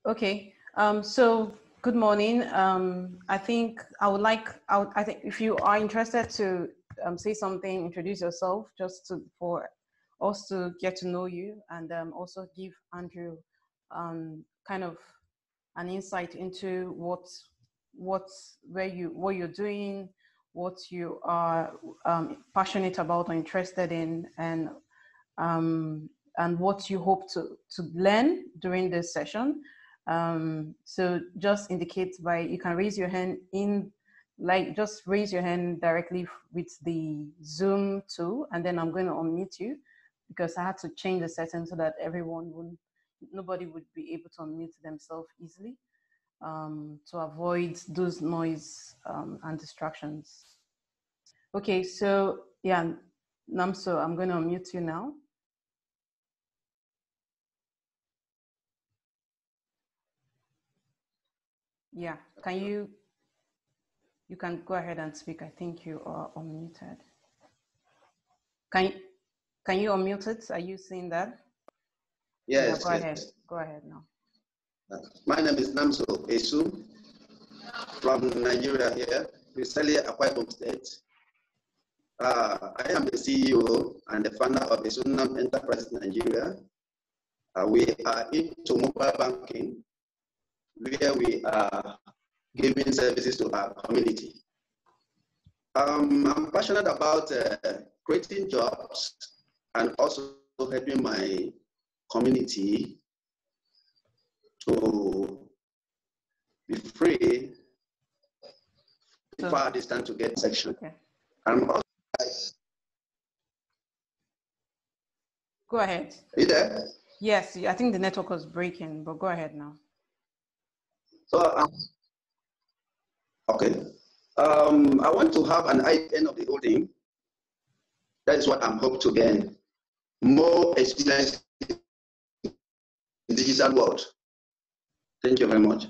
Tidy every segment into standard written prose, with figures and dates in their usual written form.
Okay. So good morning. I think I think if you are interested to say something, introduce yourself, for us to get to know you, and also give Andrew kind of an insight into what you're doing, what you are passionate about or interested in, and what you hope to learn during this session. So just indicate you can raise your hand just raise your hand directly with the Zoom tool, and then I'm going to unmute you because I had to change the settings so that nobody would be able to unmute themselves easily, to avoid those noise and distractions. Okay, so yeah, Namso, I'm going to unmute you now. Yeah, you can go ahead and speak. I think you are unmuted. Can you unmute it? Are you seeing that? Yes. Yeah, go ahead now. My name is Namso Esu from Nigeria here, recently Akwa Ibom State. I am the CEO and the founder of Esunam Enterprises Nigeria. We are into mobile banking, where we are giving services to our community. I'm passionate about creating jobs and also helping my community to be free far distance to get section. Okay. Also, go ahead. Are you there? Yes, I think the network was breaking, but go ahead now. So, okay. I want to have an end of the whole thing. That is what I'm hoping to gain. More experience in the digital world. Thank you very much.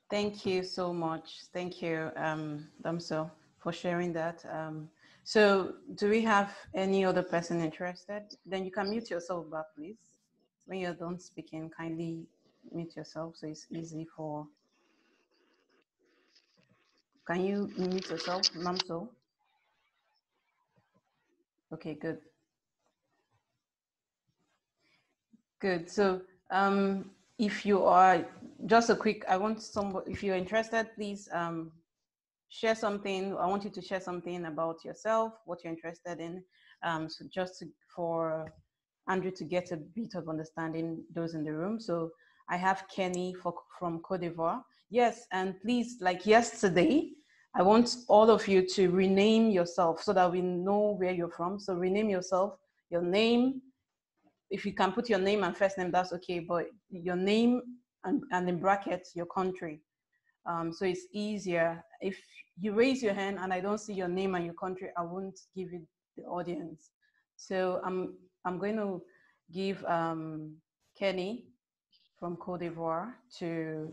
Thank you so much. Thank you, Damso, for sharing that. So do we have any other person interested? Then you can mute yourself back, please. When you're done speaking, kindly mute yourself so it's easy for... Can you mute yourself, Namso? Okay, good. Good. So if you are, just a quick, if you're interested, please share something. I want you to share something about yourself, what you're interested in. So for Andrew to get a bit of understanding, those in the room. So I have Kenny from Cote d'Ivoire. Yes, and please, like yesterday, I want all of you to rename yourself so that we know where you're from. So rename yourself, your name. If you can put your name and first name, that's okay, but your name and in brackets, your country. So it's easier. If you raise your hand and I don't see your name and your country, I won't give it the audience. So I'm going to give Kenny from Cote d'Ivoire to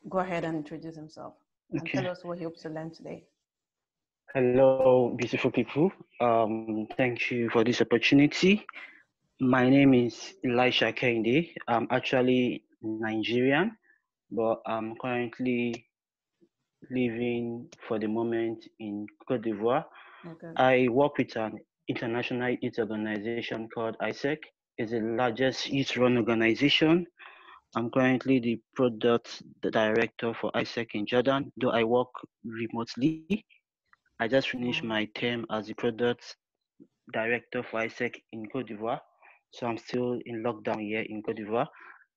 go ahead and introduce himself and tell us what he hopes to learn today. Hello, beautiful people. Thank you for this opportunity. My name is Elisha Kende. I'm actually Nigerian, but I'm currently living for the moment in Cote d'Ivoire. Okay. I work with an international youth organization called ISEC. It's the largest youth-run organization. I'm currently the product director for ISEC in Jordan, though I work remotely. I just finished my term as the product director for ISEC in Cote d'Ivoire. So I'm still in lockdown here in Cote d'Ivoire.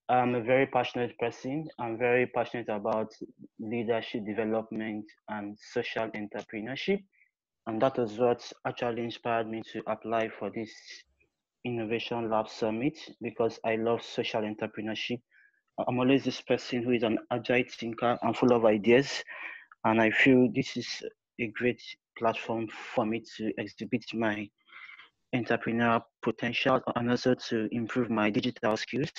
I'm a very passionate person. I'm very passionate about leadership development and social entrepreneurship. And that is what actually inspired me to apply for this Innovation Lab Summit, because I love social entrepreneurship. I'm always this person who is an agile thinker and full of ideas. And I feel this is a great platform for me to exhibit my entrepreneurial potential and also to improve my digital skills.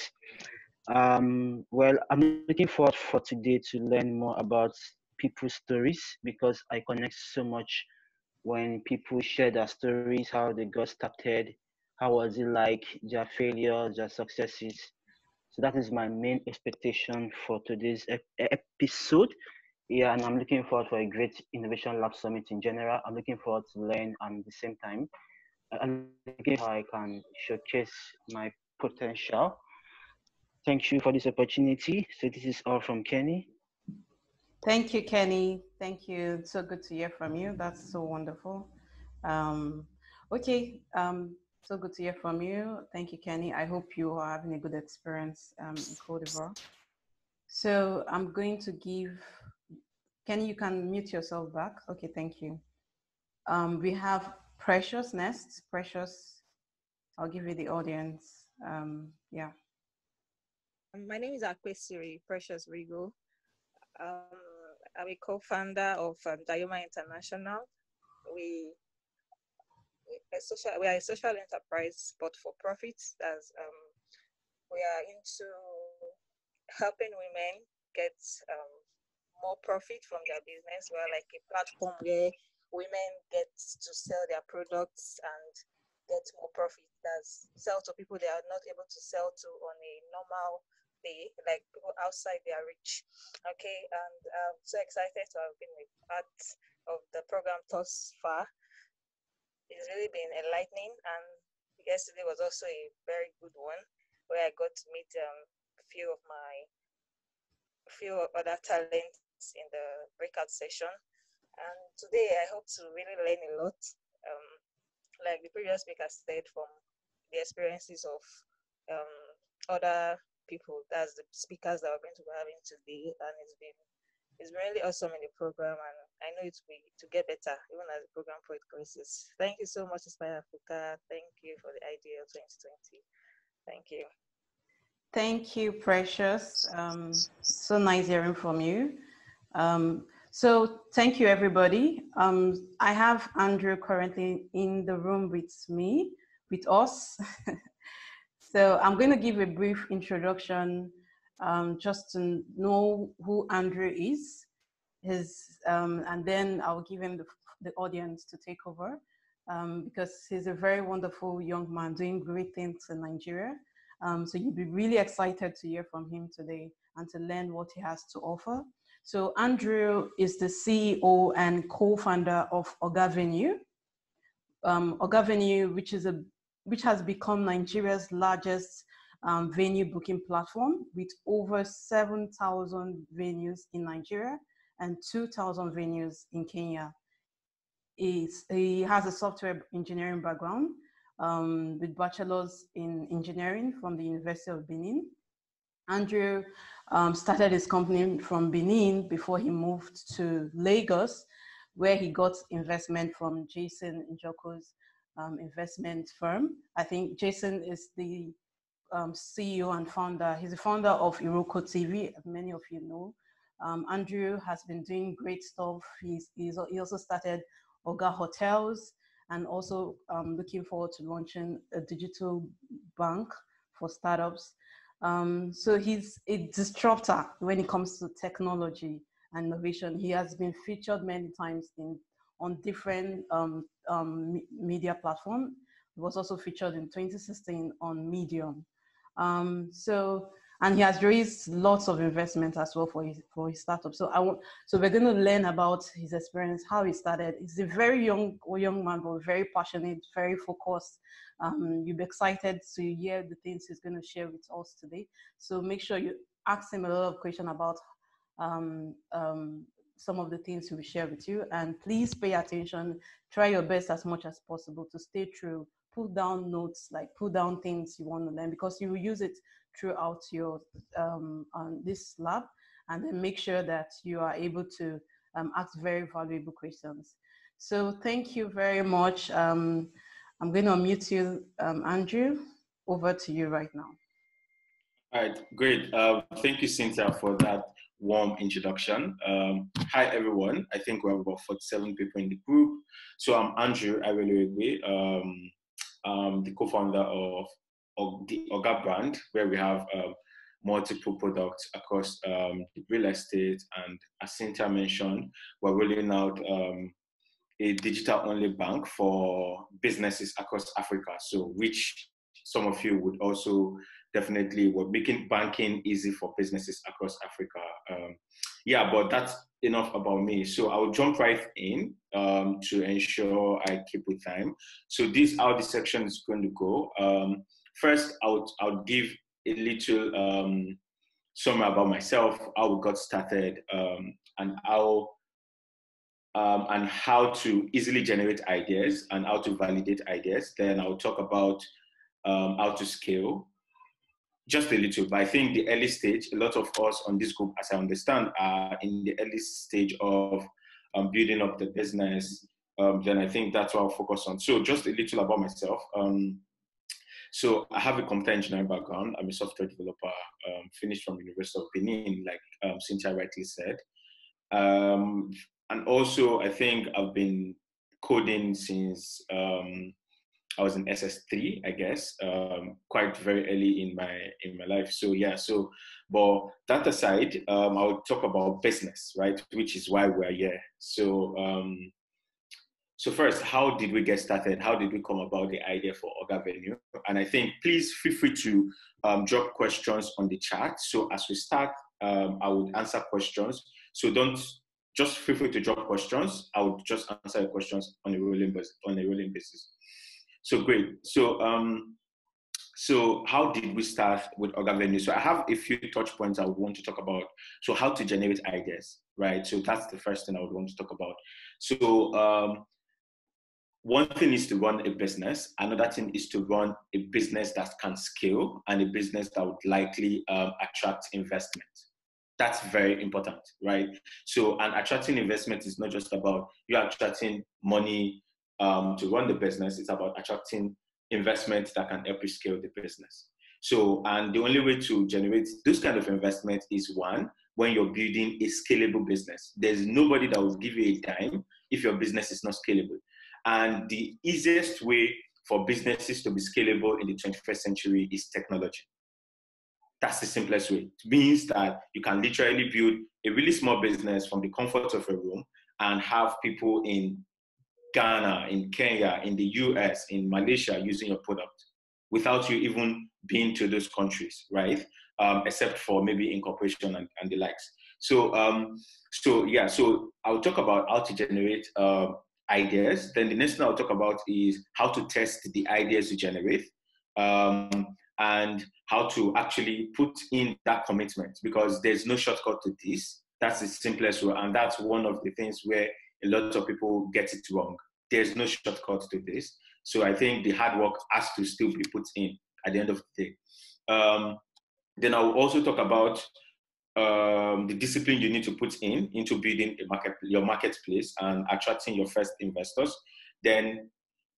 Well, I'm looking forward for today to learn more about people's stories, because I connect so much when people share their stories, how they got started, how was it like, their failures, their successes. So that is my main expectation for today's episode. Yeah, and I'm looking forward for a great Innovation Lab Summit in general. I'm looking forward to learn and at the same time, I'm looking how I can showcase my potential. Thank you for this opportunity. So this is all from Kenny. Thank you, Kenny. Thank you. It's so good to hear from you. That's so wonderful. Um, okay. So good to hear from you. Thank you, Kenny. I hope you are having a good experience in Cote d'Ivoire. So I'm going to give Kenny. You can mute yourself back. Okay, thank you. We have Precious next. Precious, I'll give you the audience. Yeah. My name is Akwesiri Precious Rigo. I'm a co-founder of Dioma International. We are a social enterprise, but for profit. As we are into helping women get more profit from their business. We are like a platform where women get to sell their products and get more profit. That's sell to people they are not able to sell to on a normal day, like people outside their reach. Okay, and I'm so excited to have been a part of the program thus far. It's really been enlightening, and yesterday was also a very good one where I got to meet a few other talents in the breakout session. And today I hope to really learn a lot, like the previous speaker said, from the experiences of other people. That's the speakers that we're going to be having today, and it's been really awesome in the program, and I know it's going to get better even as the program progresses. Thank you so much, Inspire Africa. Thank you for the idea of 2020. Thank you. Thank you, Precious. So nice hearing from you. So thank you, everybody. I have Andrew currently in the room with us. So I'm going to give a brief introduction just to know who Andrew is. And then I'll give him the audience to take over because he's a very wonderful young man doing great things in Nigeria. So you'll be really excited to hear from him today and to learn what he has to offer. So Andrew is the CEO and co-founder of Ogavenue. Ogavenue, which has become Nigeria's largest venue booking platform with over 7,000 venues in Nigeria and 2,000 venues in Kenya. He has a software engineering background with bachelor's in engineering from the University of Benin. Andrew started his company from Benin before he moved to Lagos, where he got investment from Jason Njoko's investment firm. I think Jason is the CEO and founder. He's the founder of Iroko TV, as many of you know. Andrew has been doing great stuff. He also started Oga Hotels, and also looking forward to launching a digital bank for startups. So he's a disruptor when it comes to technology and innovation. He has been featured many times on different media platforms. He was also featured in 2016 on Medium. And he has raised lots of investment as well for his startup. So we're going to learn about his experience, how he started. He's a very young man, but very passionate, very focused. You'll be excited to hear the things he's going to share with us today. So make sure you ask him a lot of questions about some of the things he will share with you. And please pay attention. Try your best as much as possible to stay true. Put down notes, like put down things you want to learn, because you will use it throughout your this lab, and then make sure that you are able to ask very valuable questions. So thank you very much. I'm going to unmute you, Andrew. Over to you right now. All right, great. Thank you, Cynthia, for that warm introduction. Hi, everyone. I think we have about 47 people in the group. So I'm Andrew Airelobhegbe, the co-founder of the Oga brand, where we have multiple products across real estate. And as Cynthia mentioned, we're rolling out a digital-only bank for businesses across Africa, so which some of you would also definitely were making banking easy for businesses across Africa. Yeah, but that's enough about me. So I'll jump right in to ensure I keep with time. So this how this section is going to go. First, I'll give a little summary about myself, how we got started, and how to easily generate ideas and how to validate ideas. Then I'll talk about how to scale, just a little. But I think the early stage, a lot of us on this group, as I understand, are in the early stage of building up the business. Then I think that's what I'll focus on. So just a little about myself. So I have a computer engineering background. I'm a software developer, finished from University of Benin, like Cynthia rightly said. And also, I think I've been coding since I was in SS3, I guess, quite very early in my life. So yeah, but that aside, I'll talk about business, right? Which is why we're here. So first, how did we get started? How did we come about the idea for Airelobhegbe? And I think please feel free to drop questions on the chat. So as we start, I would answer questions. So don't just feel free to drop questions. I would just answer your questions on a rolling basis. So great. So how did we start with Airelobhegbe? So I have a few touch points I would want to talk about. So how to generate ideas, right? So that's the first thing I would want to talk about. So one thing is to run a business. Another thing is to run a business that can scale and a business that would likely attract investment. That's very important, right? So, and attracting investment is not just about you attracting money to run the business. It's about attracting investment that can help you scale the business. So, and the only way to generate this kind of investment is one, when you're building a scalable business. There's nobody that will give you a dime if your business is not scalable. And the easiest way for businesses to be scalable in the 21st century is technology. That's the simplest way. It means that you can literally build a really small business from the comfort of a room and have people in Ghana, in Kenya, in the US, in Malaysia using your product without you even being to those countries, right? Except for maybe incorporation and the likes. So I'll talk about how to generate ideas. Then the next thing I'll talk about is how to test the ideas you generate, and how to actually put in that commitment, because there's no shortcut to this. That's the simplest way, and that's one of the things where a lot of people get it wrong. There's no shortcut to this. So I think the hard work has to still be put in at the end of the day. Then I will also talk about the discipline you need to put into building your marketplace and attracting your first investors. Then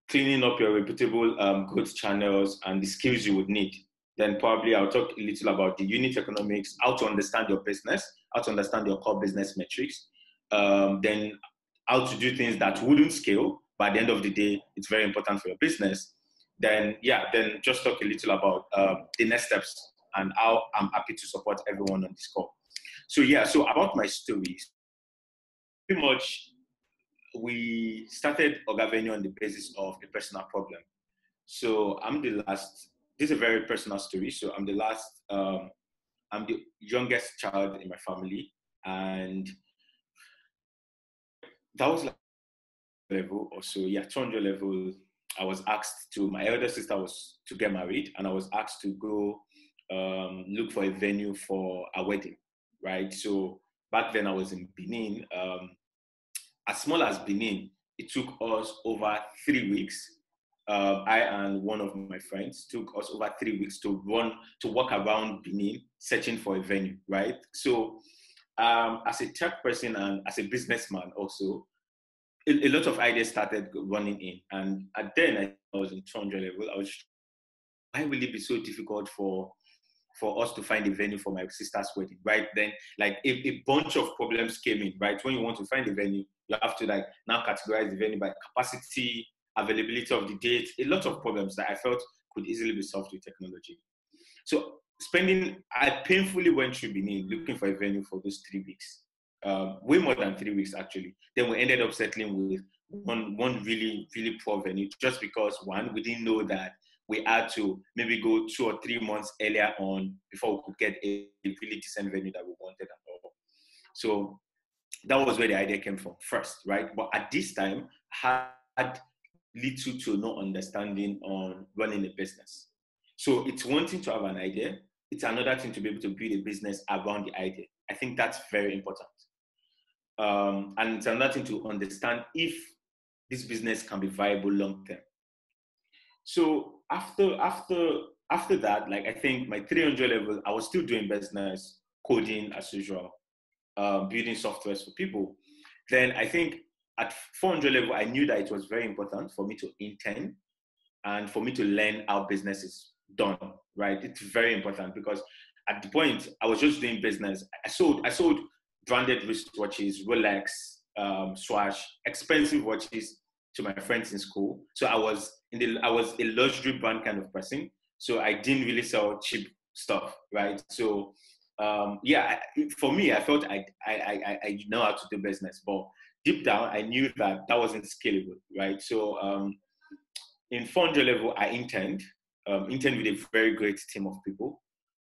cleaning up your reputable growth channels and the skills you would need. Then probably I'll talk a little about the unit economics, how to understand your business, how to understand your core business metrics, then how to do things that wouldn't scale, but at the end of the day, it's very important for your business. Then just talk a little about the next steps and how I'm happy to support everyone on this call. So about my stories, pretty much we started Airelobhegbe on the basis of a personal problem. So I'm the last, this is a very personal story. So I'm the last, I'm the youngest child in my family. And that was like level or so, 200 level. I was asked to, my elder sister was to get married, and I was asked to go look for a venue for a wedding, right? So back then I was in Benin. As small as Benin, it took us over 3 weeks. I and one of my friends took us over 3 weeks to walk around Benin searching for a venue, right? So as a tech person and as a businessman also, a lot of ideas started running in. And then I was in 200 level. I was just, why will it be so difficult for us to find a venue for my sister's wedding, right? Then like a bunch of problems came in, right? When you want to find a venue, you have to like now categorize the venue by capacity, availability of the date, a lot of problems that I felt could easily be solved with technology. So I painfully went through Benin looking for a venue for those 3 weeks, way more than 3 weeks actually. Then we ended up settling with one really, really poor venue, just because one, we didn't know that we had to maybe go 2 or 3 months earlier on before we could get a really decent venue that we wanted and all. So that was where the idea came from first, right? But at this time, I had little to no understanding on running a business. So it's one thing to have an idea. It's another thing to be able to build a business around the idea. I think that's very important. And it's another thing to understand if this business can be viable long term. So after that, like I think my 300 level, I was still doing business, coding as usual, building softwares for people. Then I think at 400 level, I knew that it was very important for me to intern and for me to learn how business is done, right? It's very important because at the point I was just doing business. I sold branded wristwatches, Rolex, Swatch, expensive watches to my friends in school. So I was a luxury brand kind of person. So I didn't really sell cheap stuff, right? So for me, I felt I know how to do business, but deep down I knew that wasn't scalable, right? So in 400 level, I interned with a very great team of people.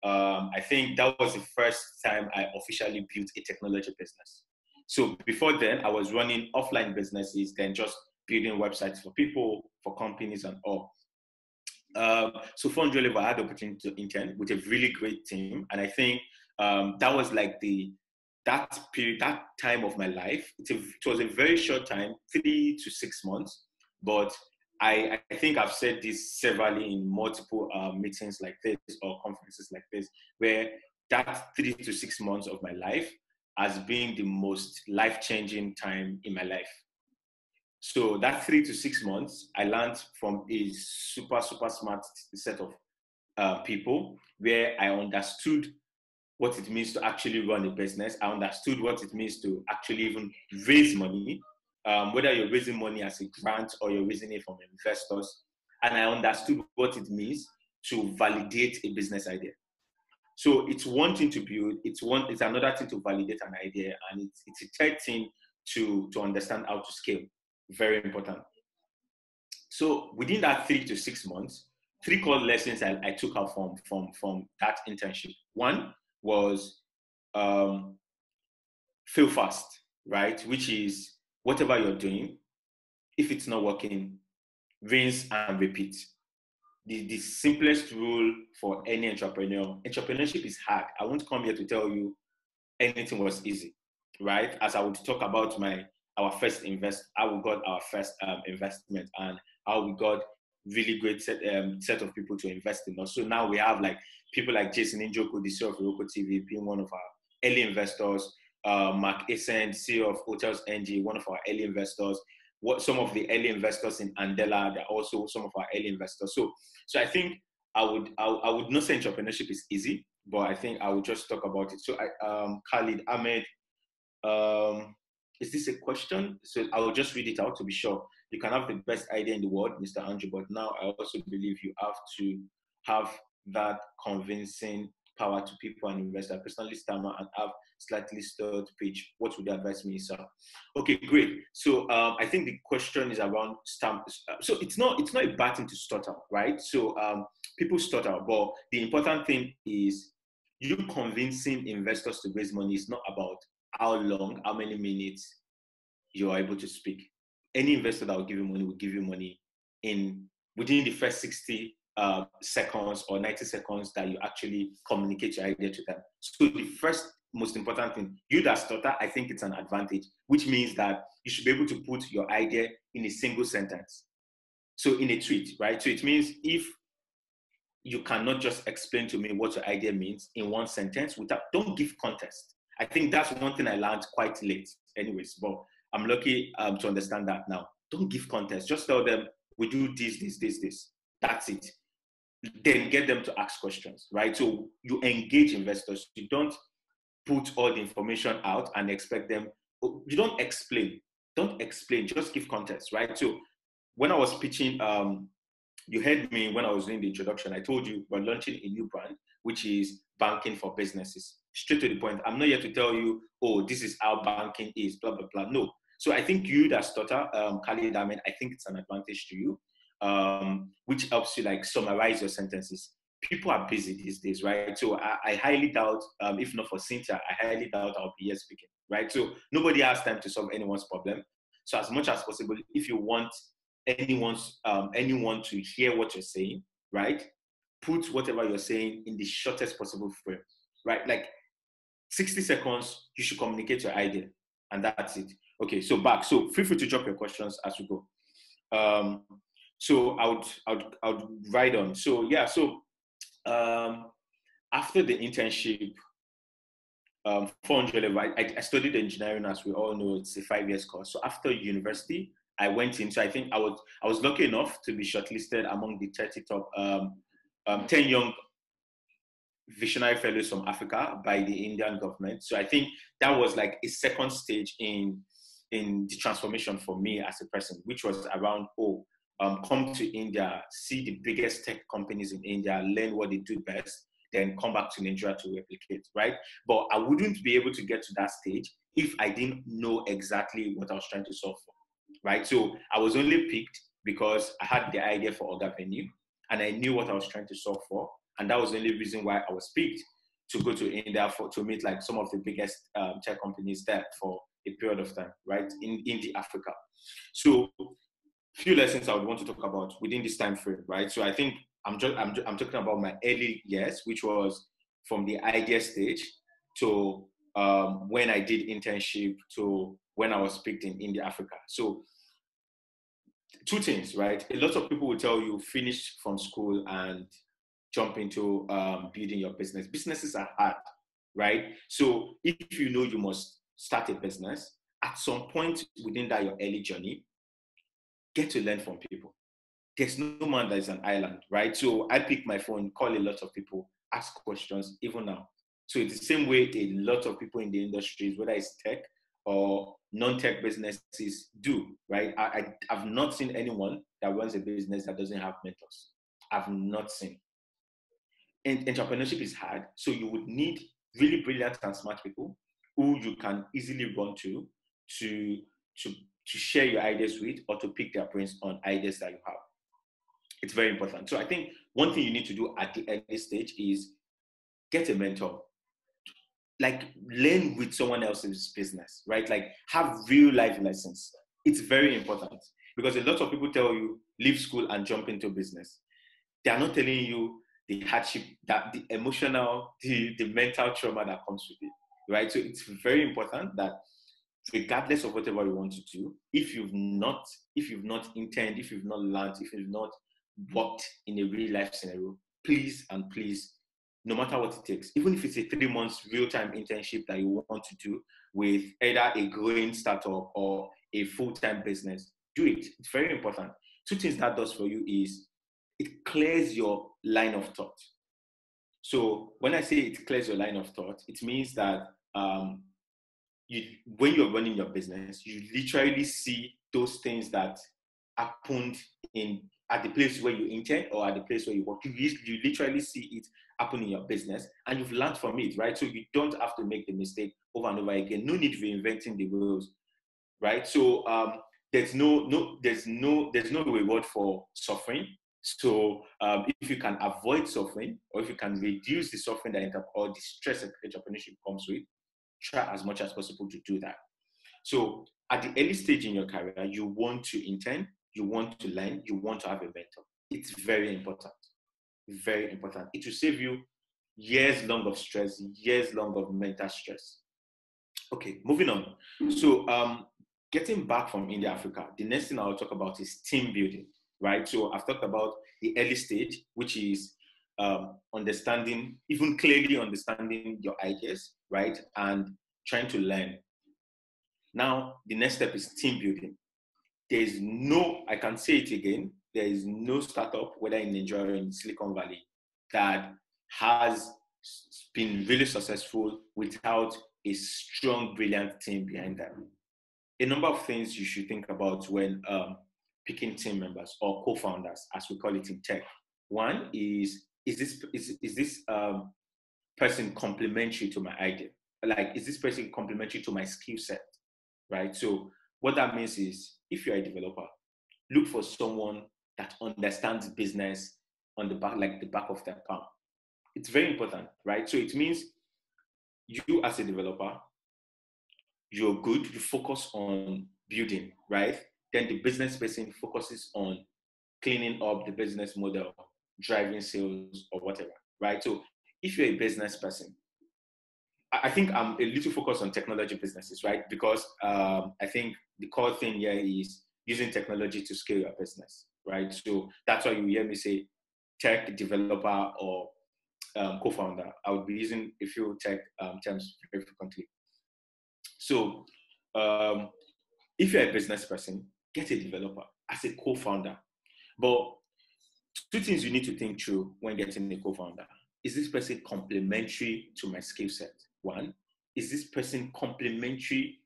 I think that was the first time I officially built a technology business. So before then, I was running offline businesses, then just building websites for people, for companies and all. So 400 level, I had the opportunity to intern with a really great team. And I think that was like that time of my life. It was a very short time, 3 to 6 months, but I think I've said this severally in multiple meetings like this or conferences like this, where that 3 to 6 months of my life has been the most life-changing time in my life. So that 3 to 6 months, I learned from a super, super smart set of people where I understood what it means to actually run a business. I understood what it means to actually even raise money. Whether you're raising money as a grant or you're raising it from investors. And I understood what it means to validate a business idea. So it's one thing to build, it's another thing to validate an idea, and it's a third thing to understand how to scale. Very important. So within that 3 to 6 months, 3 core lessons I took out from that internship. One was fail fast, right? Which is whatever you're doing, if it's not working, rinse and repeat. The simplest rule for any entrepreneur. Entrepreneurship is hard. I won't come here to tell you anything was easy, right? As I would talk about how we got our first investment and how we got really great set of people to invest in us. So now we have like people like Jason Njoku, the CEO of Roku TV, being one of our early investors. Mark Essen, CEO of Hotels NG, one of our early investors. Some of the early investors in Andela, they're also some of our early investors. So I think I would not say entrepreneurship is easy, but I think I would just talk about it. So Khalid Ahmed, is this a question? So I will just read it out to be sure. You can have the best idea in the world, Mr. Andrew, but now I also believe you have to have that convincing power to people and investors. I personally stammer and have slightly stuttered pitch. What would you advise me, sir? Okay, great. So I think the question is around stamp. So it's not a bad thing to stutter, right? So people stutter, but the important thing is you convincing investors to raise money is not about how long, how many minutes you are able to speak. Any investor that will give you money will give you money within the first 60 seconds or 90 seconds that you actually communicate your idea to them. So the first most important thing, you that stutter, I think it's an advantage, which means that you should be able to put your idea in a single sentence. So in a tweet, right? So it means if you cannot just explain to me what your idea means in one sentence, don't give context. I think that's one thing I learned quite late anyways, but I'm lucky to understand that now. Don't give context. Just tell them, we do this. That's it. Then get them to ask questions, right? So you engage investors. You don't put all the information out and expect them. You don't explain. Don't explain. Just give context, right? So when I was pitching, you heard me when I was doing the introduction. I told you we're launching a new brand, which is banking for businesses. Straight to the point. I'm not here to tell you, oh, this is how banking is, blah, blah, blah. No. So I think you that stutter, Khalid Ahmed, I think it's an advantage to you. which helps you like summarize your sentences. People are busy these days, right? So I highly doubt, if not for Cynthia, I highly doubt I'll be here speaking, right? So nobody has time to solve anyone's problem. So as much as possible, if you want anyone to hear what you're saying, right, put whatever you're saying in the shortest possible frame, right? Like 60 seconds, you should communicate your idea, and that's it. Okay, so back. So feel free to drop your questions as we go. So I would ride on. So yeah, so after the internship, 400 level, I studied engineering, as we all know. It's a 5 years course. So after university, I went into, I think I was lucky enough to be shortlisted among the 30 top 10 young visionary fellows from Africa by the Indian government. So I think that was like a second stage in the transformation for me as a person, which was around, come to India, see the biggest tech companies in India, learn what they do best, then come back to Nigeria to replicate, right? But I wouldn't be able to get to that stage if I didn't know exactly what I was trying to solve for, right? So I was only picked because I had the idea for Orga Venue and I knew what I was trying to solve for. And that was the only reason why I was picked to go to India to meet like some of the biggest tech companies there for a period of time, right, in the Africa. So few lessons I would want to talk about within this time frame, right? So I think I'm talking about my early years, which was from the idea stage to when I did internship to when I was picked in India, Africa. So two things, right? A lot of people will tell you finish from school and jump into building your business. Businesses are hard, right? So if you know you must start a business, at some point within that your early journey, get to learn from people. There's no man that is an island, right? So I pick my phone, call a lot of people, ask questions, even now. So it's the same way a lot of people in the industries, whether it's tech or non-tech businesses do, right? I've not seen anyone that runs a business that doesn't have mentors. I've not seen. And entrepreneurship is hard, so you would need really brilliant and smart people who you can easily run to share your ideas with or to pick their brains on ideas that you have. It's very important. So I think one thing you need to do at the early stage is get a mentor. Like learn with someone else's business, right? Like have real life lessons. It's very important because a lot of people tell you leave school and jump into business. They are not telling you the hardship, that the emotional, the mental trauma that comes with it, right? So it's very important that regardless of whatever you want to do, if you've not intended, if you've not learned, if you've not worked in a real life scenario, please, no matter what it takes, even if it's a 3 months real-time internship that you want to do with either a growing startup or a full-time business, do it. It's very important. Two things that does for you is it clears your line of thought. So when I say it clears your line of thought, it means that when you're running your business, you literally see those things that happened at the place where you intern or at the place where you work. You literally see it happen in your business and you've learned from it, right? So you don't have to make the mistake over and over again. No need reinventing the wheels, right? So there's no reward for suffering. So if you can avoid suffering or if you can reduce the suffering or the stress that entrepreneurship comes with, try as much as possible to do that. So at the early stage in your career, you want to intern, you want to learn, you want to have a mentor. It's very important. Very important. It will save you years long of stress, years long of mental stress. Okay, moving on. So getting back from India, Africa, the next thing I'll talk about is team building, right? So I've talked about the early stage, which is clearly understanding your ideas, right? And trying to learn. Now, the next step is team building. I can say it again, there is no startup, whether in Nigeria or in Silicon Valley, that has been really successful without a strong, brilliant team behind them. A number of things you should think about when picking team members or co-founders, as we call it in tech. One is this person complementary to my idea? Like, is this person complementary to my skill set, right? So what that means is, if you're a developer, look for someone that understands business on the back, like the back of their palm. It's very important, right? So it means you as a developer, you're good, you focus on building, right? Then the business person focuses on cleaning up the business model, driving sales or whatever, right? So if you're a business person, I think I'm a little focused on technology businesses, right? Because I think the core thing here is using technology to scale your business, right? So that's why you hear me say tech developer or co-founder. I would be using a few tech terms very frequently. So if you're a business person, get a developer as a co-founder. But two things you need to think through when getting a co-founder. Is this person complementary to my skill set? One, is this person complementary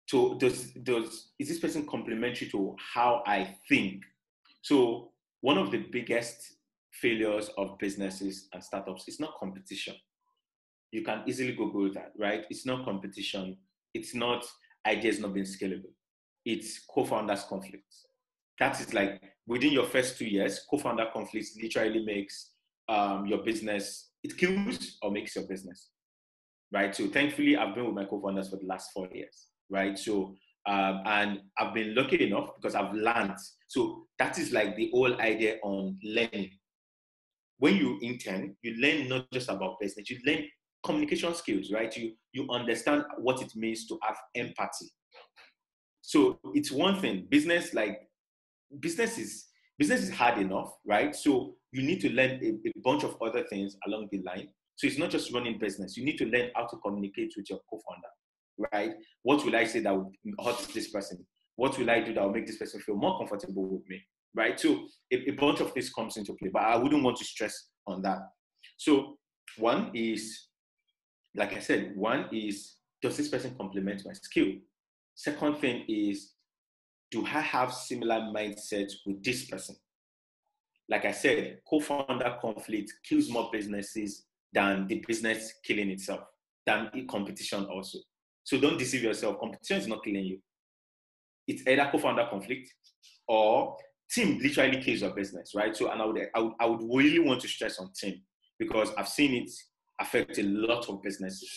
to is this person complementary to how I think? So one of the biggest failures of businesses and startups is not competition. You can easily Google that, right? It's not competition. It's not ideas not being scalable. It's co-founders conflicts. That is like within your first 2 years, co-founder conflicts literally makes your business, it kills or makes your business, right? So thankfully, I've been with my co-founders for the last 4 years, right? So, and I've been lucky enough because I've learned. So that is like the whole idea on learning. When you intern, you learn not just about business, you learn communication skills, right? You understand what it means to have empathy. So it's one thing, business is hard enough, right? So you need to learn a bunch of other things along the line. So it's not just running business. You need to learn how to communicate with your co-founder, right? What will I say that will hurt this person? What will I do that will make this person feel more comfortable with me, right? So a bunch of this comes into play, but I wouldn't want to stress on that. So one is, like I said, does this person complement my skill? Second thing is, do I have similar mindset with this person? Like I said, co-founder conflict kills more businesses than the business killing itself, than the competition also. So don't deceive yourself. Competition is not killing you. It's either co-founder conflict or team literally kills your business, right? So, and I would really want to stress on team because I've seen it affect a lot of businesses,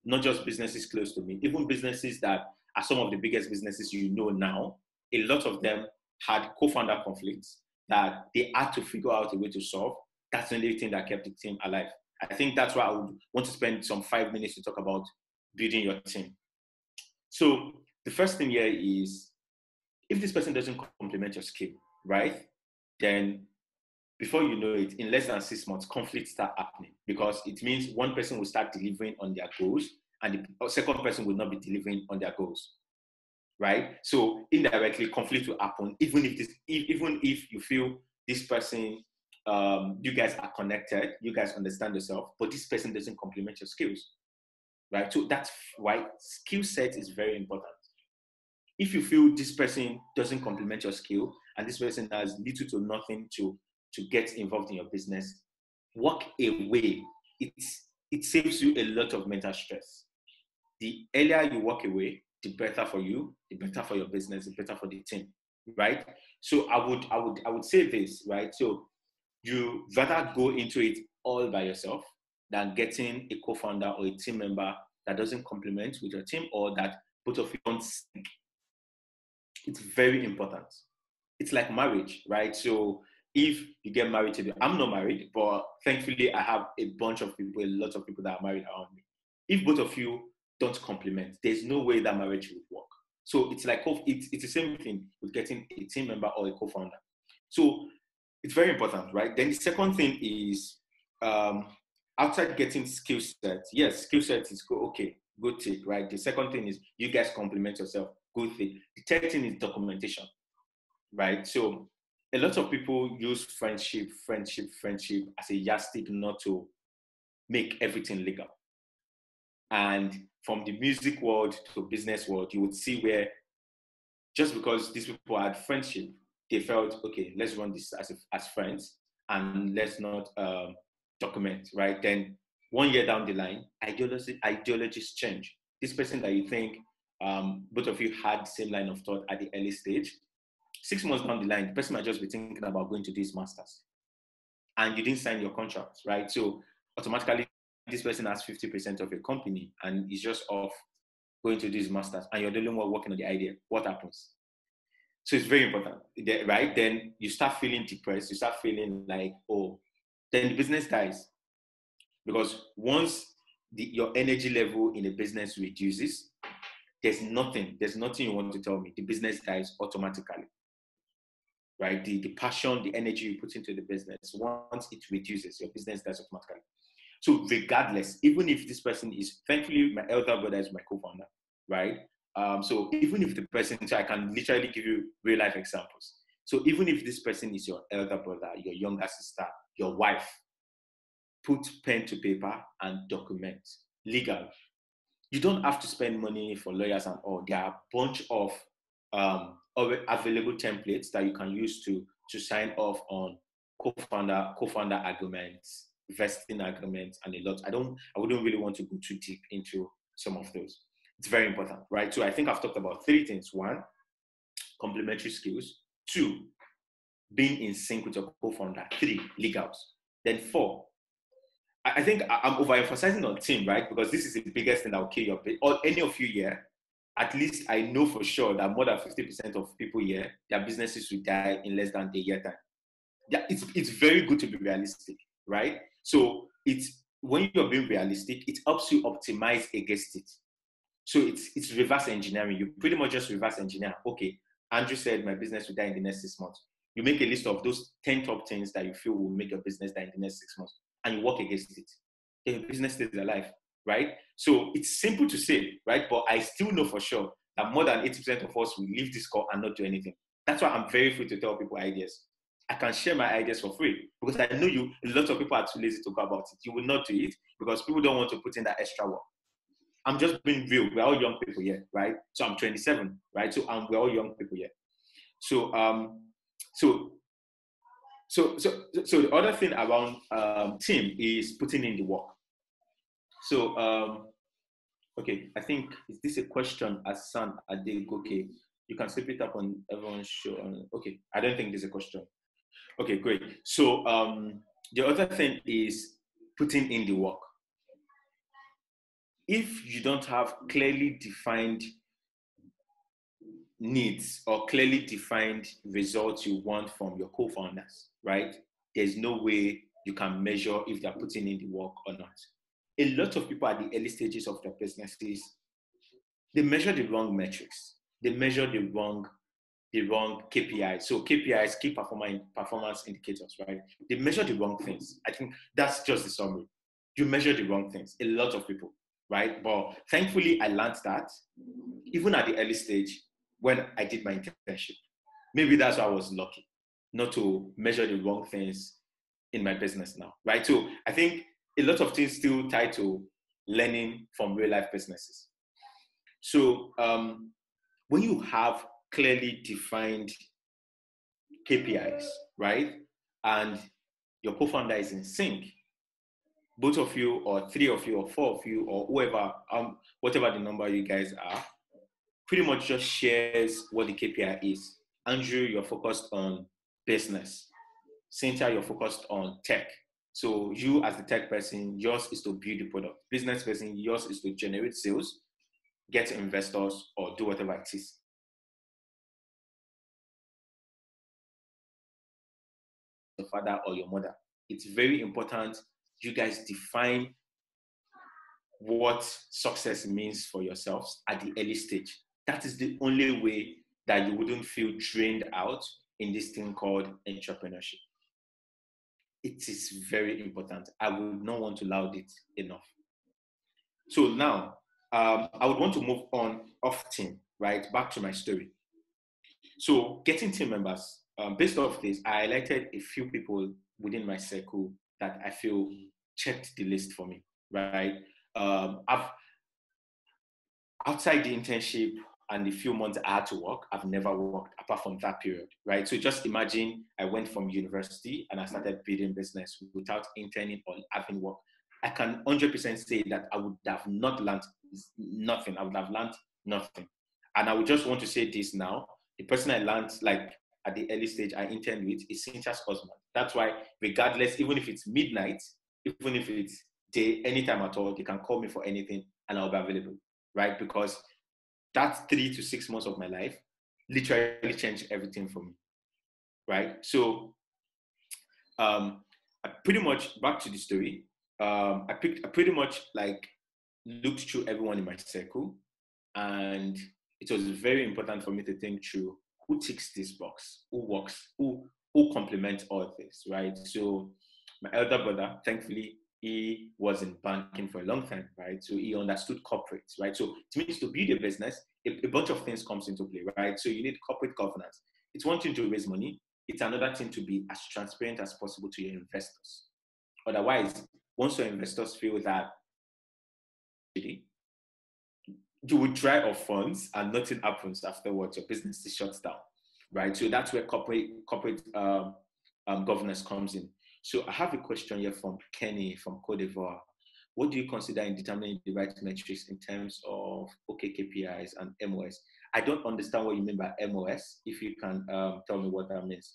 not just businesses close to me, even businesses that are some of the biggest businesses you know now. A lot of them had co-founder conflicts that they had to figure out a way to solve. That's the only thing that kept the team alive. I think that's why I would want to spend some 5 minutes to talk about building your team. So the first thing here is, if this person doesn't complement your skill, right, then before you know it, in less than 6 months, conflicts start happening because it means one person will start delivering on their goals and the second person will not be delivering on their goals, right? So indirectly, conflict will happen even if you feel this person, you guys are connected, you guys understand yourself, but this person doesn't complement your skills, right? So that's why skill set is very important. If you feel this person doesn't complement your skill and this person has little to nothing to get involved in your business, walk away. It saves you a lot of mental stress. The earlier you walk away, the better for you, the better for your business, the better for the team, right? So I would say this, right? So you rather go into it all by yourself than getting a co-founder or a team member that doesn't complement with your team or that both of you don't sync. It's very important. It's like marriage, right? So if you get married today, I'm not married, but thankfully I have a bunch of people, a lot of people that are married around me. If both of you don't complement, there's no way that marriage would work. So it's like, it's the same thing with getting a team member or a co-founder. So it's very important, right? Then the second thing is, outside getting skill sets, yes, skill sets is okay, good take, right? The second thing is you guys complement yourself, good thing. The third thing is documentation, right? So a lot of people use friendship as a yardstick not to make everything legal. And from the music world to business world, you would see where just because these people had friendship, they felt, okay, let's run this as friends and let's not document, right? Then 1 year down the line, ideologies change. This person that you think both of you had the same line of thought at the early stage, 6 months down the line, the person might just be thinking about going to do his master's, and you didn't sign your contract, right? So automatically, this person has 50% of your company, and is just off going to do his master's, and you're the only one working on the idea. What happens? So it's very important, right? Then you start feeling depressed. You start feeling like, oh, then the business dies. Because once your energy level in a business reduces, there's nothing you want to tell me. The business dies automatically, right? The passion, the energy you put into the business, once it reduces, your business dies automatically. So regardless, even if this person is, thankfully, my elder brother is my co-founder, right? So even if the person, so I can literally give you real life examples. So even if this person is your elder brother, your younger sister, your wife, put pen to paper and document legal. You don't have to spend money for lawyers and all. There are a bunch of available templates that you can use to sign off on co-founder agreements, vesting agreements, and a lot. I wouldn't really want to go too deep into some of those. It's very important, right? So I think I've talked about 3 things. 1, complementary skills. 2, being in sync with your co-founder. 3, legals. Then 4, I think I'm overemphasizing on team, right? Because this is the biggest thing that will kill your business. Or any of you here, at least I know for sure that more than 50% of people here, their businesses will die in less than a year time. Yeah, it's very good to be realistic, right? So when you're being realistic, it helps you optimize against it. So it's reverse engineering. You pretty much just reverse engineer. Okay, Andrew said my business will die in the next 6 months. You make a list of those 10 top things that you feel will make your business die in the next 6 months, and you work against it. Then your business stays alive, right? So it's simple to say, right? But I still know for sure that more than 80% of us will leave this call and not do anything. That's why I'm very free to tell people ideas. I can share my ideas for free because I know a lot of people are too lazy to go about it. You will not do it because people don't want to put in that extra work. I'm just being real. We're all young people here, right? So I'm 27, right? So we're all young people here. So the other thing around team is putting in the work. So okay, I think, is this a question, Asan Adegoke? You can slip it up on everyone's show. Okay, I don't think there's a question. Okay, great. So the other thing is putting in the work. If you don't have clearly defined needs or clearly defined results you want from your co-founders, right? There's no way you can measure if they're putting in the work or not. A lot of people at the early stages of their businesses, they measure the wrong metrics. They measure the wrong KPIs. So KPIs, key performance indicators, right? They measure the wrong things. I think that's just the summary. You measure the wrong things. A lot of people, right? But thankfully, I learned that even at the early stage when I did my internship. Maybe that's why I was lucky not to measure the wrong things in my business now, right? So I think a lot of things still tied to learning from real life businesses. So when you have clearly defined KPIs, right? And your co-founder is in sync, both of you or 3 of you or 4 of you or whoever, whatever the number you guys are, pretty much just shares what the KPI is. Andrew, you're focused on business. Cynthia, you're focused on tech. So you as the tech person, yours is to build the product. Business person, yours is to generate sales, get investors, or do whatever it is. Your father or your mother. It's very important you guys define what success means for yourselves at the early stage. That is the only way that you wouldn't feel drained out in this thing called entrepreneurship. It is very important. I would not want to laud it enough. So now, I would want to move on off team, right? Back to my story. So getting team members, based off this, I highlighted a few people within my circle that I feel checked the list for me, right? I've outside the internship and the few months I had to work, I've never worked apart from that period, right? So just imagine I went from university and I started building business without interning or having work. I can 100% say that I would have not learned nothing. I would have learned nothing. And I would just want to say this now. The person I learned, like at the early stage I interned with is Cynthia's husband. That's why, regardless, even if it's midnight, even if it's day, anytime at all, they can call me for anything and I'll be available, right? Because that 3 to 6 months of my life literally changed everything for me, right? So I pretty much, back to the story, I pretty much like looked through everyone in my circle, and it was very important for me to think through who ticks this box, who works, who complements all this, right? So my elder brother, thankfully, he was in banking for a long time, right? So he understood corporates, right? So it means to build a business, a bunch of things comes into play, right? So you need corporate governance. It's one thing to raise money. It's another thing to be as transparent as possible to your investors. Otherwise, once your investors feel that you would dry off funds and nothing happens afterwards, your business is shut down, right? So that's where corporate governance comes in. So I have a question here from Kenny from Cote d'Ivoire. What do you consider in determining the right metrics in terms of KPIs and MOS? I don't understand what you mean by MOS. If you can tell me what that means.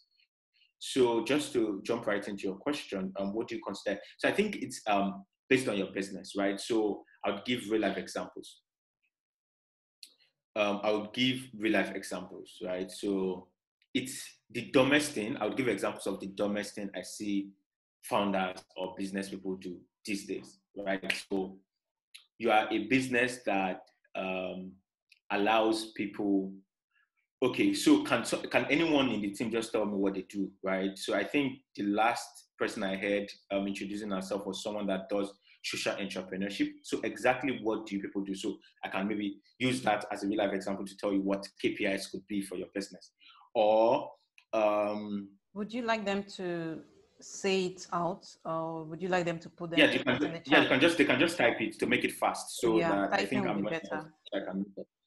So just to jump right into your question, what do you consider? So I think it's based on your business, right? So I'll give real life examples. I would give real life examples, right? So it's the dumbest thing. I would give examples of the dumbest thing I see founders or business people do these days, right? So you are a business that allows people. Okay, so can anyone in the team just tell me what they do, right? So I think the last person I heard introducing herself was someone that does social entrepreneurship. So exactly what do you people do? So I can maybe use that as a real life example to tell you what KPIs could be for your business. Or would you like them to say it out, or would you like them to put them in the chat? Yeah, they can just type it to make it fast. So yeah, that I think I'm much better.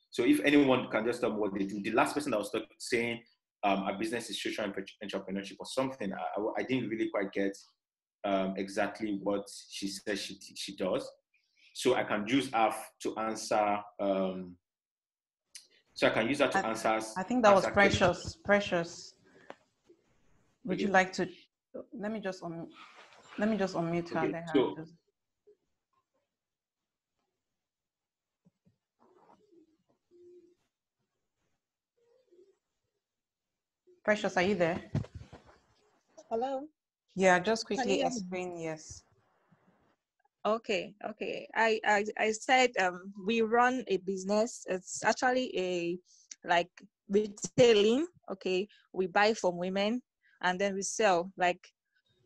So if anyone can just tell me what they do. The last person that was saying a business is social entrepreneurship or something, I didn't really quite get exactly what she says she does. So I can use her to answer. So I can use that to answer. I think that was Precious. Precious. Would you like to? Let me just unmute her. Okay. Let her So, just... Precious, are you there? Hello. Yeah, just quickly explain. Yes. Okay. I said we run a business. It's actually a like retailing. Okay, we buy from women and then we sell. Like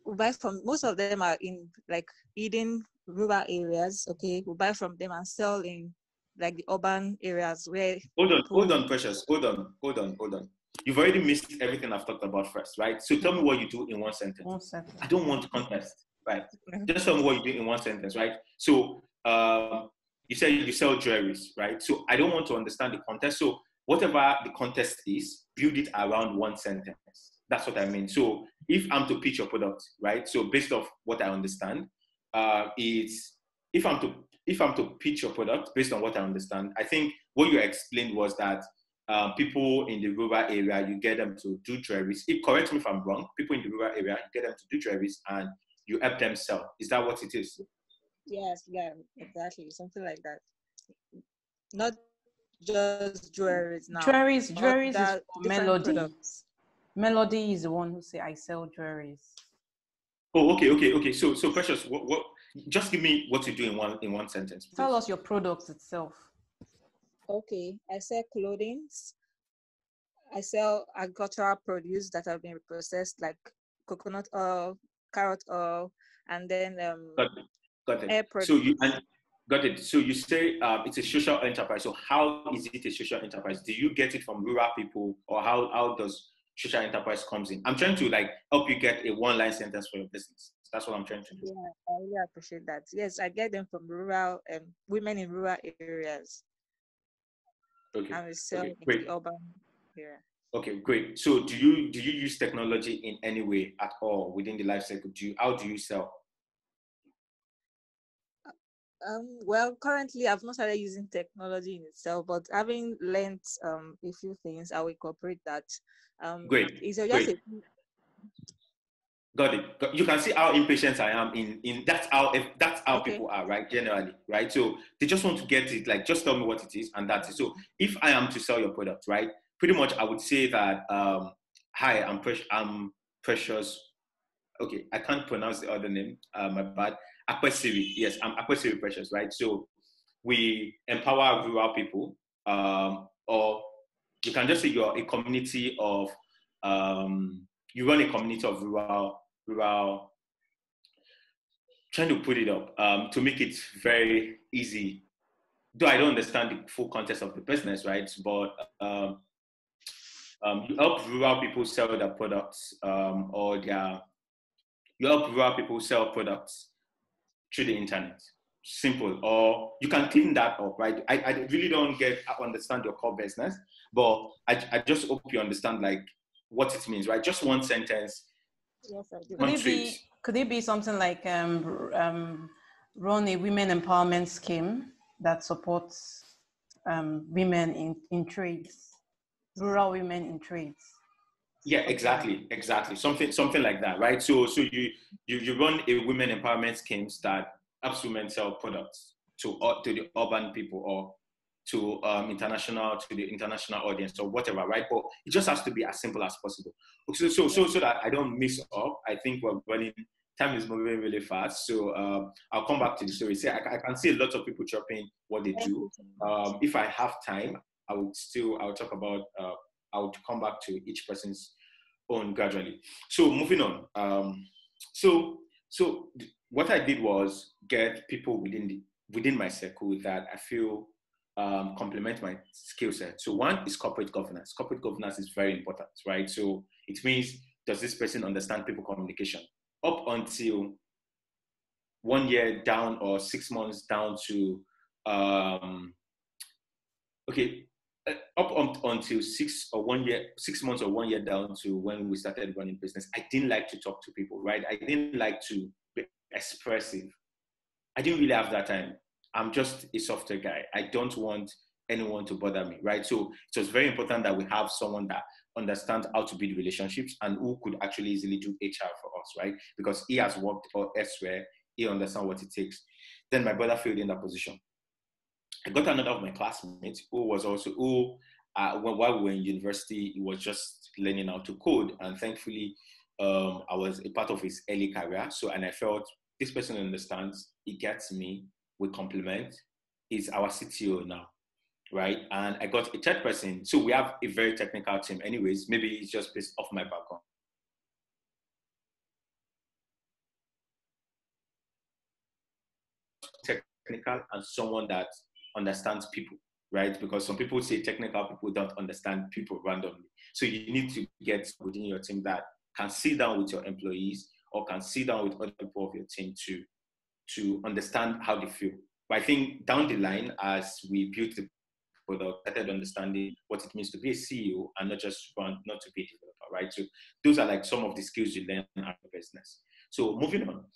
we buy from, most of them are in like hidden rural areas. Okay, we buy from them and sell in like the urban areas where. Hold on, Precious. Hold on. You've already missed everything I've talked about first, right? So tell me what you do in one sentence. 1 second. I don't want to contest, right? Just tell me what you do in one sentence, right? So you said you sell jewelries, right? So I don't want to understand the context. So whatever the context is, build it around one sentence. That's what I mean. So if I'm to pitch your product, right? So based off what I understand, it's if I'm to pitch your product based on what I understand, I think what you explained was that people in the rural area, you get them to do jewelries. Correct me if I'm wrong. People in the rural area, you get them to do jewelries and you help them sell. Is that what it is? Yes, yeah, exactly. Something like that. Not just jewelries now. Jewelries is for Melody. Products. Melody is the one who say I sell jewelries. Oh, okay. So Precious, what? Just give me what you do in one sentence, please. Tell us your product itself. Okay, I sell clothing. I sell agricultural produce that have been processed, like coconut oil, carrot oil, and then Got it. air produce. Got it. So you say it's a social enterprise. So how is it a social enterprise? Do you get it from rural people, or how does social enterprise comes in? I'm trying to like help you get a one-line sentence for your business. That's what I'm trying to do. Yeah, I really appreciate that. Yes, I get them from rural women in rural areas. Okay. And we sell in the urban area. Okay, great. So do you use technology in any way at all within the life cycle? How do you sell? Well, currently I've not started using technology in itself, but having learned a few things, I will incorporate that. Great, Is just great. a Got it. You can see how impatient I am in that's how Okay. people are, right? Generally, right? So they just want to get it, like just tell me what it is, and that's it. So if I am to sell your product, right? Pretty much I would say that hi, I'm Precious. Okay, I can't pronounce the other name, my bad. Akwesiri. Yes, I'm Akwesiri Precious, right? So we empower rural people, or you can just say you're a community of you run a community of rural, trying to put it up to make it very easy. Though I don't understand the full context of the business, right? But you help rural people sell their products, you help rural people sell products through the internet. Simple. Or you can clean that up, right? I really don't understand your core business, but I just hope you understand like what it means, right? Just one sentence. yes, I do. Could it be something like run a women empowerment scheme that supports women in trades, rural women in trades? Yeah, exactly. Something like that, right? So you run a women empowerment schemes that helps women sell products to the urban people or to the international audience or whatever, right? But it just has to be as simple as possible. So that I don't mix up. I think we're running. Time is moving really fast, so I'll come back to the story. Say I can see a lot of people chopping what they do. If I have time, I'll talk about. I would come back to each person's own gradually. So moving on. So what I did was get people within my circle that I feel complement my skill set. So one is corporate governance. Corporate governance is very important, right? So it means, does this person understand people communication? Up until 1 year down or 6 months down to okay, until 6 months or 1 year down to when we started running business, I didn't like to talk to people, right? I didn't like to be expressive. I didn't really have that time. I'm just a software guy. I don't want anyone to bother me, right? So it was very important that we have someone that understands how to build relationships and who could actually easily do HR for us, right? Because he has worked elsewhere, he understands what it takes. Then my brother filled in that position. I got another of my classmates who was also while we were in university, he was just learning how to code, and thankfully, I was a part of his early career. So, and I felt this person understands, he gets me, we complement. He's our CTO now, right? And I got a third person. So we have a very technical team. Anyways, maybe it's just based off my background. Technical and someone that understands people, right? Because some people say technical people don't understand people randomly. So you need to get within your team that can sit down with your employees or can sit down with other people of your team to understand how they feel. But I think down the line, as we built the product, started understanding what it means to be a CEO and not just not to be a developer, right? So those are like some of the skills you learn out of business. So moving on,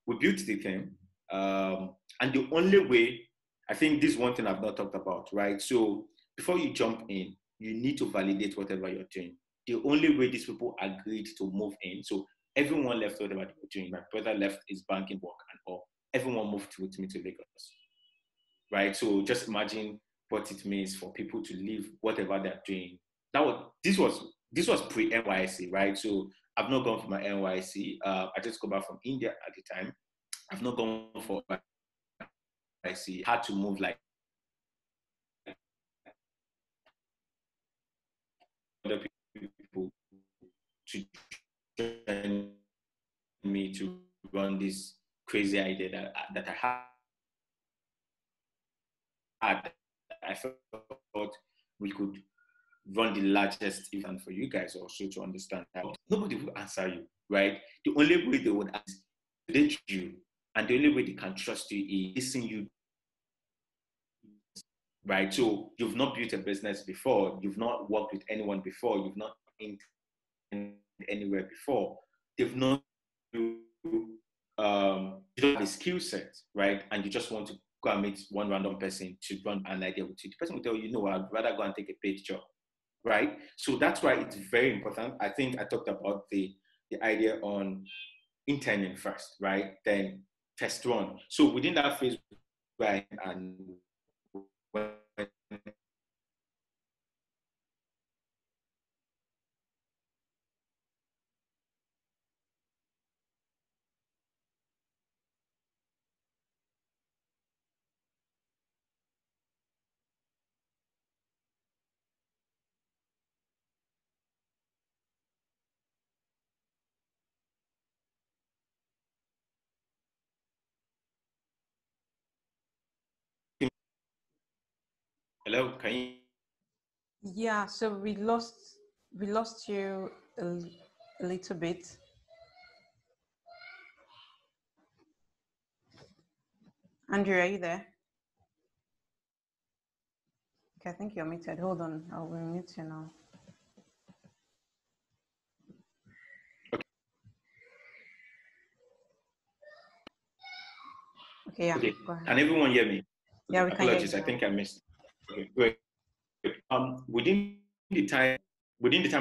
we built the thing. And the only way, I think this is one thing I've not talked about, right? So before you jump in, you need to validate whatever you're doing. The only way these people agreed to move in, so everyone left whatever they were doing. My brother left his banking work and all. Everyone moved with me to Lagos, right? So just imagine what it means for people to leave whatever they're doing. This was pre NYC, right? So I've not gone for my NYC. I just got back from India at the time. I've not gone for NYC. Had to move like other people to join me to run this crazy idea that I had. I thought we could run the largest event for you guys also to understand how nobody will answer you, right? The only way they would ask you, and the only way they can trust you is listen you, right? So you've not built a business before, you've not worked with anyone before, you've not been anywhere before, they've not you don't have a skill set, right? And you just want to go and meet one random person to run an idea with you. The person will tell you, no, I'd rather go and take a paid job, right? So that's why it's very important. I think I talked about the idea on interning first, right? Then test run. So within that phase, right, and when hello, can you? Yeah, so we lost you a little bit. Andrew, are you there? Okay, I think you're muted. Hold on, I'll mute you now. Okay, yeah. Okay, Go ahead. can everyone hear me? Yeah, we can hear Apologies, you I now. think I missed. Okay, great. Within the time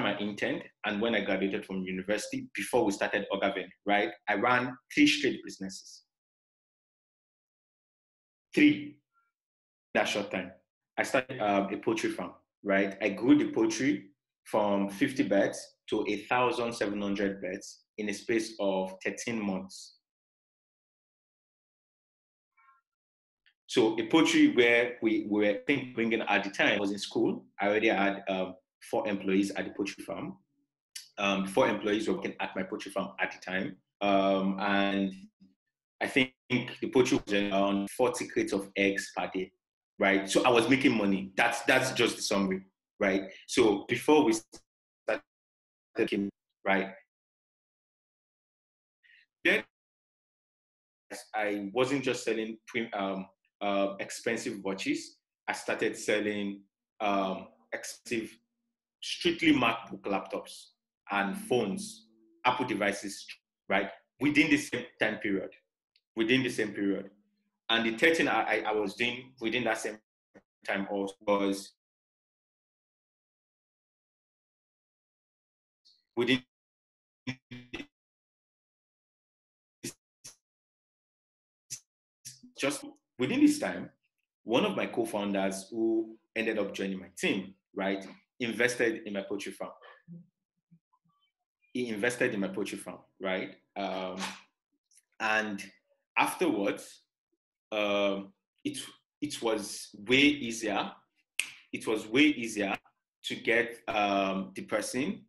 I interned and when I graduated from university, before we started Ogaven, right, I ran 3 straight businesses. 3 that short time. I started a poultry farm, right? I grew the poultry from 50 beds to 1,700 beds in a space of 13 months. So a poultry where we were bringing at the time, I was in school. I already had 4 employees at the poultry farm. 4 employees working at my poultry farm at the time. And I think the poultry was around 40 crates of eggs per day, right? So I was making money. That's just the summary, right? So before we started, right? Then I wasn't just selling expensive watches. I started selling expensive, strictly MacBook laptops and phones, Apple devices, right? Within the same time period. Within the same period. And the third thing I was doing within that same time also was within just within this time, one of my co-founders who ended up joining my team, right, invested in my poultry farm. He invested in my poultry farm, right? And afterwards, it was way easier. It was way easier to get the person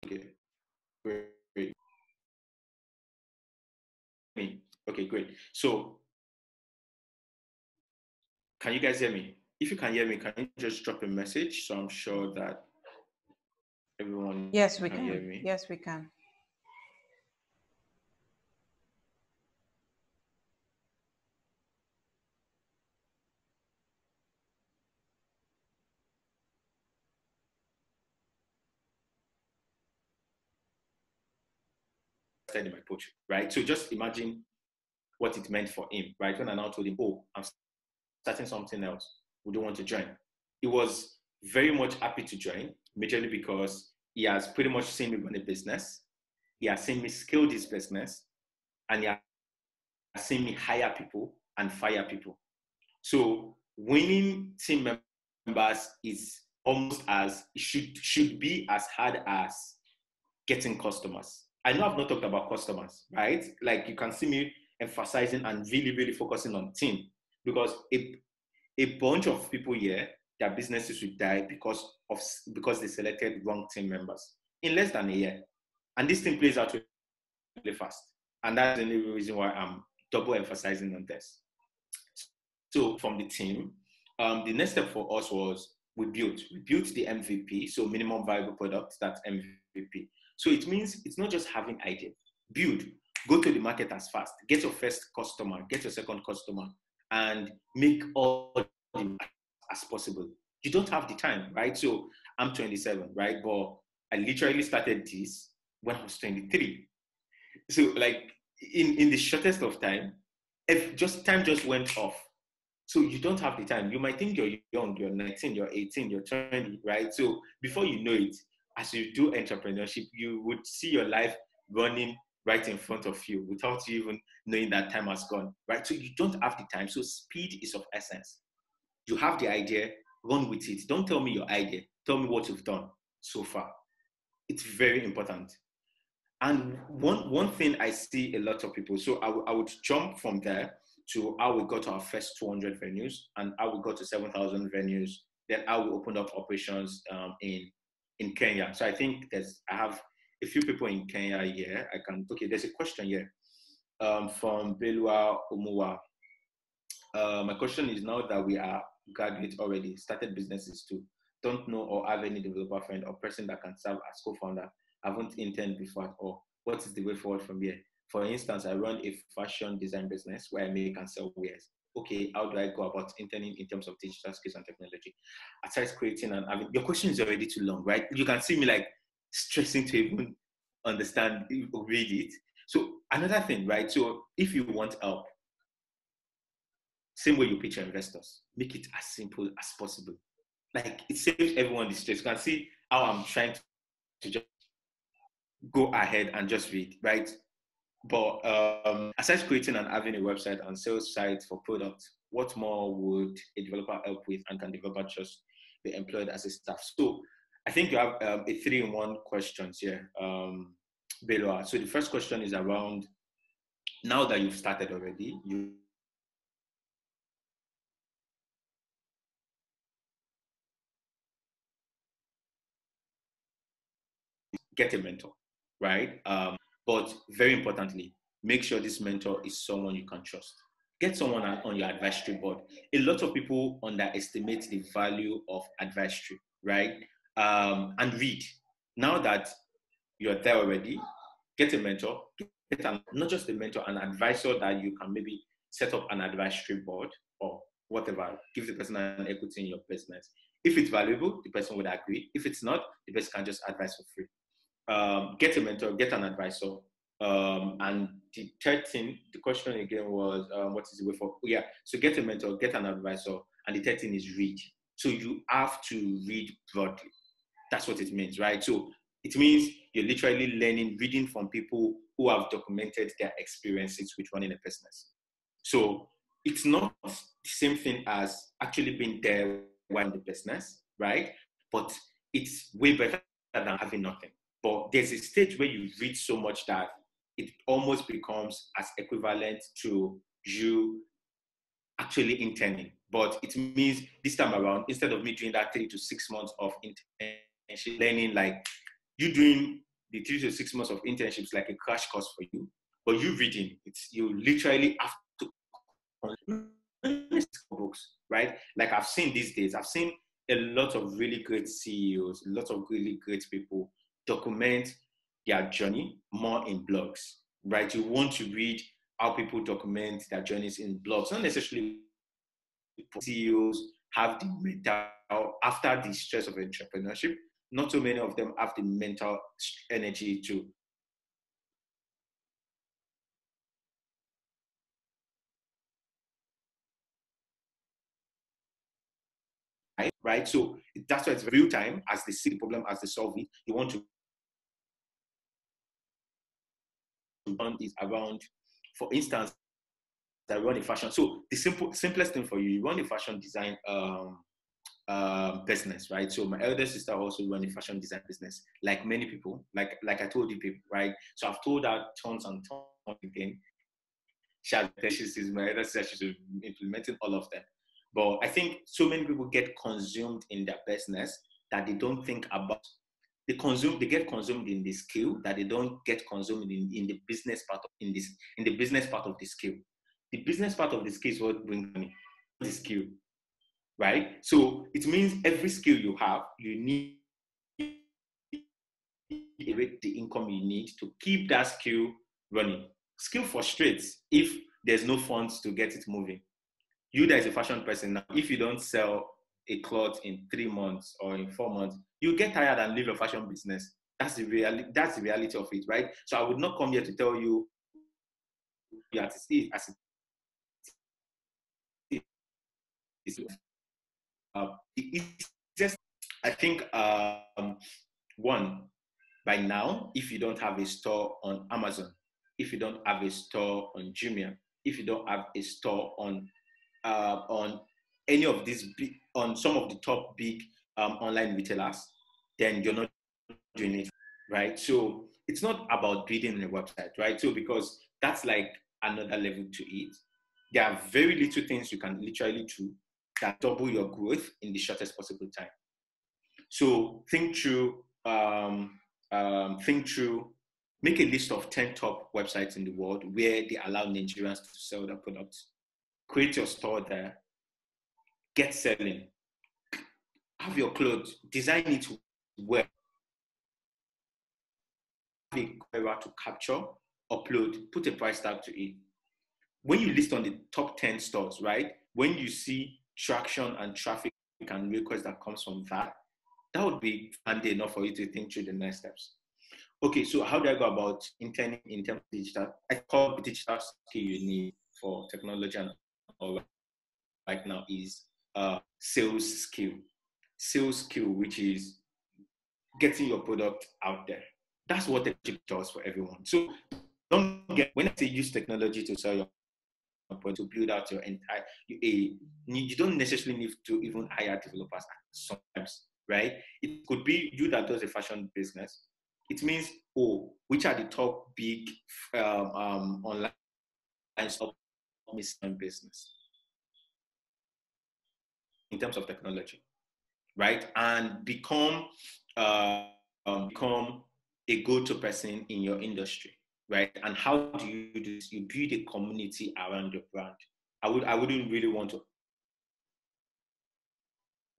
okay, great. Okay, great. So can you guys hear me? If you can hear me, can you just drop a message so I'm sure that everyone Yes, we can hear can. me? Yes, we can. In my poultry, right? So just imagine what it meant for him, right? When I now told him, oh, I'm starting something else, would you want to join? He was very much happy to join, majorly because he has pretty much seen me run a business. He has seen me scale this business, and he has seen me hire people and fire people. So winning team members is almost as should be as hard as getting customers. I know I've not talked about customers, right? Like you can see me emphasizing and really, really focusing on team because a bunch of people here, their businesses will die because they selected wrong team members in less than a year. And this thing plays out really fast. And that's the only reason why I'm double emphasizing on this. So from the team, the next step for us was we built the MVP, so minimum viable product, that's MVP. So it means it's not just having idea, build. go to the market as fast, get your first customer, get your second customer, and make all as possible. You don't have the time, right? So I'm 27, right? But I literally started this when I was 23. So like in the shortest of time, if just time just went off. So you don't have the time. You might think you're young, you're 19, you're 18, you're 20, right? So before you know it, as you do entrepreneurship, you would see your life running right in front of you without you even knowing that time has gone, right? So you don't have the time. So speed is of essence. You have the idea, run with it. Don't tell me your idea. Tell me what you've done so far. It's very important. And one thing I see a lot of people, so I would jump from there to how we got to our first 200 venues and how we got to 7,000 venues, then how we opened up operations in Kenya. So I think I have a few people in Kenya here. There's a question here from Belua Omuwa. My question is, now that we are graduates already, started businesses too, don't know or have any developer friend or person that can serve as co-founder, haven't interned before at all. What is the way forward from here? For instance, I run a fashion design business where I make and sell wares. Okay, how do I go about interning in terms of digital skills and technology? Aside creating and having, your question is already too long, right? You can see me like stressing to even understand, read it. So another thing, right? So if you want help, same way you pitch your investors, make it as simple as possible. Like it saves everyone the stress. You can see how I'm trying to just go ahead and just read, right? But aside creating and having a website and sales site for products, what more would a developer help with, and can developer just be employed as a staff? So I think you have a 3-in-1 questions here, Beloa. So the first question is around, now that you've started already, you get a mentor, right? But very importantly, make sure this mentor is someone you can trust. Get someone on your advisory board. A lot of people underestimate the value of advisory, right? And read. Now that you're there already, get a mentor, not just a mentor, an advisor that you can maybe set up an advisory board or whatever, give the person an equity in your business. If it's valuable, the person would agree. If it's not, the person can just advise for free. Get a mentor, get an advisor. And the third thing, the question again was, what is the way for? Yeah, so get a mentor, get an advisor, and the third thing is read. So you have to read broadly. That's what it means, right? So it means you're literally reading from people who have documented their experiences with running a business. So it's not the same thing as actually being there while in the business, right? But it's way better than having nothing. But there's a stage where you read so much that it almost becomes as equivalent to you actually interning. But it means this time around, instead of me doing that 3 to 6 months of internship learning, like you doing the 3 to 6 months of internships like a crash course for you, but you reading, you literally have to books, right? Like I've seen these days, I've seen a lot of really great CEOs, a lot of really great people document their journey more in blogs, right? You want to read how people document their journeys in blogs, not necessarily CEOs have the mental, after the stress of entrepreneurship, not so many of them have the mental energy to right? So that's why it's real time. As they see the problem, as they solve it, you want to run is around, for instance, I run a fashion. So the simplest thing for you run a fashion design business, right? So my elder sister also run a fashion design business, like many people, like I told you people, right? So I've told her tons and tons again. She's my elder sister, she's implementing all of them. But I think so many people get consumed in their business that they don't think about. They get consumed in the skill that they don't get consumed in the business part of in the business part of the skill. The business part of the skill is what brings money. The skill, right? So it means every skill you have, you need the income you need to keep that skill running. skill frustrates if there's no funds to get it moving. You that is a fashion person now, if you don't sell a cloth in 3 months or in 4 months, you get tired and leave your fashion business. That's the reality of it, right? So I would not come here to tell you as it is. It's just, I think, one, by now, if you don't have a store on Amazon, if you don't have a store on Jumia, if you don't have a store on any of these on some of the top big online retailers, then you're not doing it, right? So it's not about building a website, right? So because that's like another level to it. There are very little things you can literally do that double your growth in the shortest possible time. So think through, make a list of 10 top websites in the world where they allow Nigerians to sell their products. Create your store there. Get selling. Have your clothes. Design it well. Have a camera to capture, upload, put a price tag to it. When you list on the top 10 stores, right? When you see traction and traffic and requests that comes from that, that would be handy enough for you to think through the next steps. Okay, so how do I go about interning in terms of digital? I call the digital skill you need for technology and all right now is sales skill. Sales skill, which is getting your product out there. That's what technology does for everyone. So don't get, when I say use technology to sell your product, to build out your entire, you don't necessarily need to even hire developers sometimes, right? It could be you that does a fashion business. It means, which are the top big online business in terms of technology, right? And become a go-to person in your industry, right? And how do you do this? You build a community around your brand. I wouldn't really want to.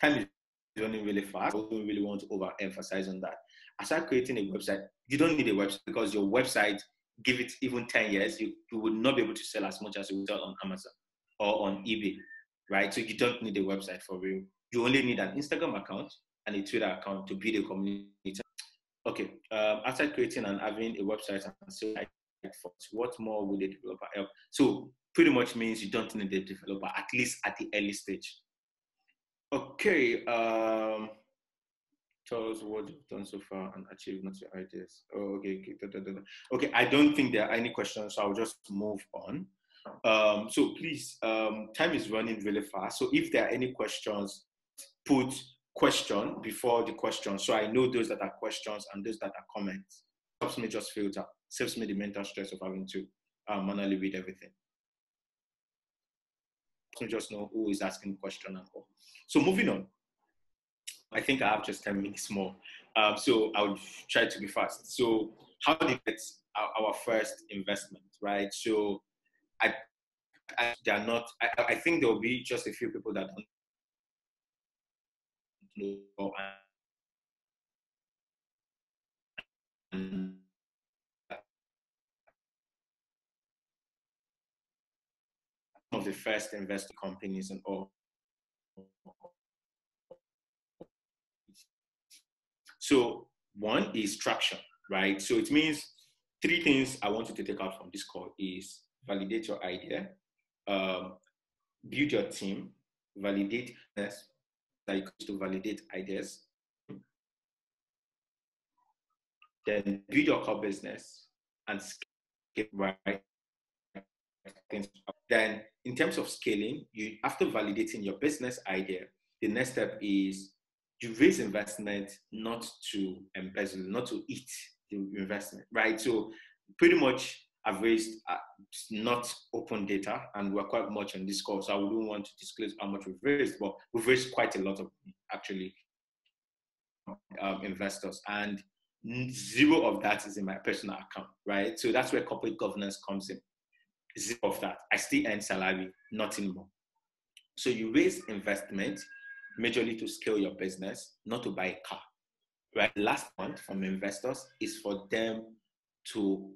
Time is running really fast. I wouldn't really want to overemphasize on that. Aside creating a website, you don't need a website because your website, give it even 10 years, you would not be able to sell as much as you would sell on Amazon or on eBay, right? So you don't need a website for real. You only need an Instagram account and a Twitter account to build a community. Okay, after creating and having a website and so what more would a developer help? So pretty much means you don't need a developer, at least at the early stage. Okay, tell us what you've done so far and achieved not your ideas. Oh, okay. Okay, I don't think there are any questions, so I'll just move on. So please, time is running really fast. So if there are any questions, put question before the question, so I know those that are questions and those that are comments. Helps me just filter, saves me the mental stress of having to manually read everything. So just know who is asking the question and all. So moving on. I think I have just 10 minutes more. So I'll try to be fast. So how did we get our first investment, right? So I think there will be just a few people that don't know. And of the first investor companies and all. So one is traction, right? So it means 3 things I want you to take out from this call is validate your idea, build your team, validate this, like to validate ideas, then build your core business and scale, right? Then in terms of scaling, you after validating your business idea, the next step is you raise investment not to embezzle, not to eat the investment, right? So pretty much I've raised not open data, and we're quite much on this call, so I wouldn't want to disclose how much we've raised, but we've raised quite a lot of actually investors, and 0 of that is in my personal account, right? So that's where corporate governance comes in. 0 of that, I still earn salary, nothing more. So you raise investment majorly to scale your business, not to buy a car, right? Last point from investors is for them to